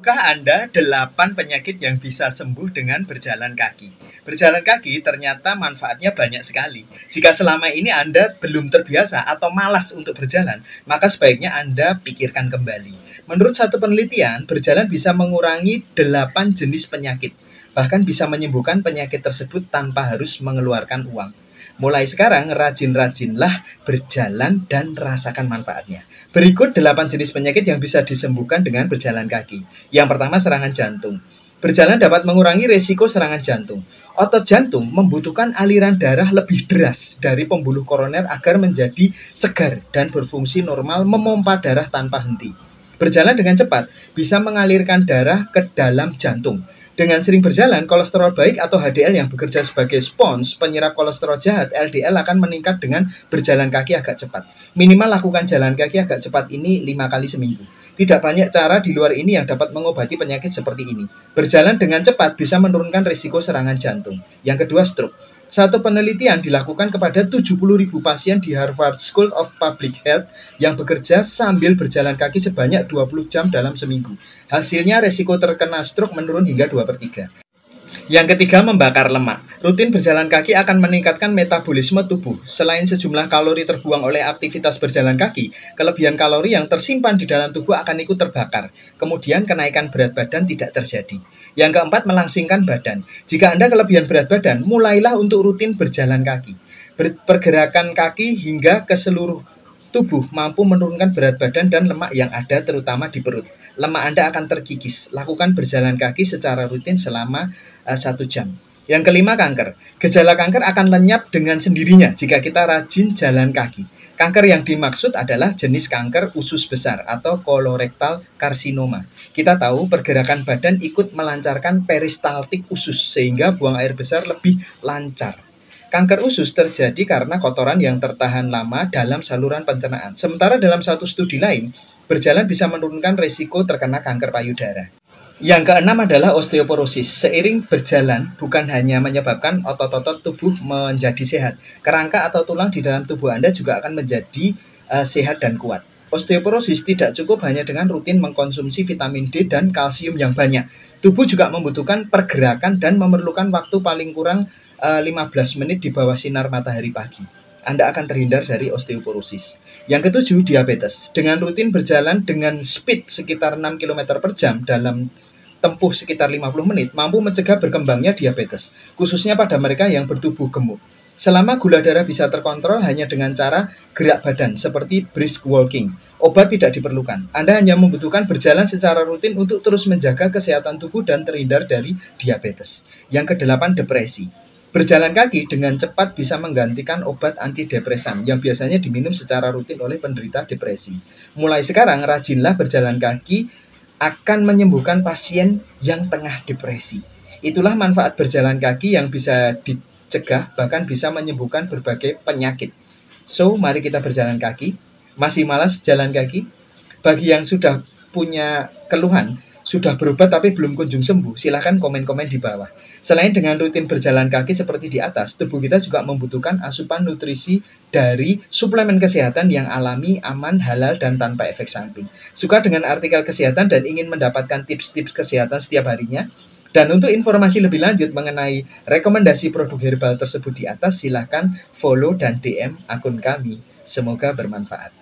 Tahukah Anda 8 penyakit yang bisa sembuh dengan berjalan kaki? Berjalan kaki ternyata manfaatnya banyak sekali. Jika selama ini Anda belum terbiasa atau malas untuk berjalan, maka sebaiknya Anda pikirkan kembali. Menurut satu penelitian, berjalan bisa mengurangi 8 jenis penyakit. Bahkan bisa menyembuhkan penyakit tersebut tanpa harus mengeluarkan uang. Mulai sekarang, rajin-rajinlah berjalan dan rasakan manfaatnya. Berikut 8 jenis penyakit yang bisa disembuhkan dengan berjalan kaki. Yang pertama, serangan jantung. Berjalan dapat mengurangi risiko serangan jantung. Otot jantung membutuhkan aliran darah lebih deras dari pembuluh koroner agar menjadi segar dan berfungsi normal memompa darah tanpa henti. Berjalan dengan cepat bisa mengalirkan darah ke dalam jantung. Dengan sering berjalan, kolesterol baik atau HDL yang bekerja sebagai spons penyerap kolesterol jahat LDL akan meningkat dengan berjalan kaki agak cepat. Minimal lakukan jalan kaki agak cepat ini 5 kali seminggu. Tidak banyak cara di luar ini yang dapat mengobati penyakit seperti ini. Berjalan dengan cepat bisa menurunkan risiko serangan jantung. Yang kedua, stroke. Satu penelitian dilakukan kepada 70.000 pasien di Harvard School of Public Health yang bekerja sambil berjalan kaki sebanyak 20 jam dalam seminggu. Hasilnya risiko terkena stroke menurun hingga 2/3. Yang ketiga, membakar lemak. Rutin berjalan kaki akan meningkatkan metabolisme tubuh. Selain sejumlah kalori terbuang oleh aktivitas berjalan kaki, kelebihan kalori yang tersimpan di dalam tubuh akan ikut terbakar. Kemudian kenaikan berat badan tidak terjadi. Yang keempat, melangsingkan badan. Jika Anda kelebihan berat badan, mulailah untuk rutin berjalan kaki. Pergerakan kaki hingga ke seluruh tubuh mampu menurunkan berat badan dan lemak yang ada terutama di perut. Lemak Anda akan terkikis. Lakukan berjalan kaki secara rutin selama 1 jam. Yang kelima, kanker. Gejala kanker akan lenyap dengan sendirinya jika kita rajin jalan kaki. Kanker yang dimaksud adalah jenis kanker usus besar atau kolorektal karsinoma. Kita tahu pergerakan badan ikut melancarkan peristaltik usus sehingga buang air besar lebih lancar. Kanker usus terjadi karena kotoran yang tertahan lama dalam saluran pencernaan. Sementara dalam satu studi lain, berjalan bisa menurunkan risiko terkena kanker payudara. Yang keenam adalah osteoporosis. Seiring berjalan bukan hanya menyebabkan otot-otot tubuh menjadi sehat, kerangka atau tulang di dalam tubuh Anda juga akan menjadi sehat dan kuat. Osteoporosis tidak cukup hanya dengan rutin mengkonsumsi vitamin D dan kalsium yang banyak. Tubuh juga membutuhkan pergerakan dan memerlukan waktu paling kurang 15 menit di bawah sinar matahari pagi. Anda akan terhindar dari osteoporosis. Yang ketujuh, diabetes. Dengan rutin berjalan dengan speed sekitar 6 km per jam dalam tempuh sekitar 50 menit, mampu mencegah berkembangnya diabetes, khususnya pada mereka yang bertubuh gemuk. Selama gula darah bisa terkontrol hanya dengan cara gerak badan, seperti brisk walking, obat tidak diperlukan. Anda hanya membutuhkan berjalan secara rutin untuk terus menjaga kesehatan tubuh dan terhindar dari diabetes. Yang kedelapan, depresi. Berjalan kaki dengan cepat bisa menggantikan obat antidepresan yang biasanya diminum secara rutin oleh penderita depresi. Mulai sekarang, rajinlah berjalan kaki akan menyembuhkan pasien yang tengah depresi. Itulah manfaat berjalan kaki yang bisa dicegah, bahkan bisa menyembuhkan berbagai penyakit. So, mari kita berjalan kaki. Masih malas jalan kaki? Bagi yang sudah punya keluhan, sudah berobat tapi belum kunjung sembuh, silahkan komen-komen di bawah. Selain dengan rutin berjalan kaki seperti di atas, tubuh kita juga membutuhkan asupan nutrisi dari suplemen kesehatan yang alami, aman, halal, dan tanpa efek samping. Suka dengan artikel kesehatan dan ingin mendapatkan tips-tips kesehatan setiap harinya? Dan untuk informasi lebih lanjut mengenai rekomendasi produk herbal tersebut di atas, silahkan follow dan DM akun kami. Semoga bermanfaat.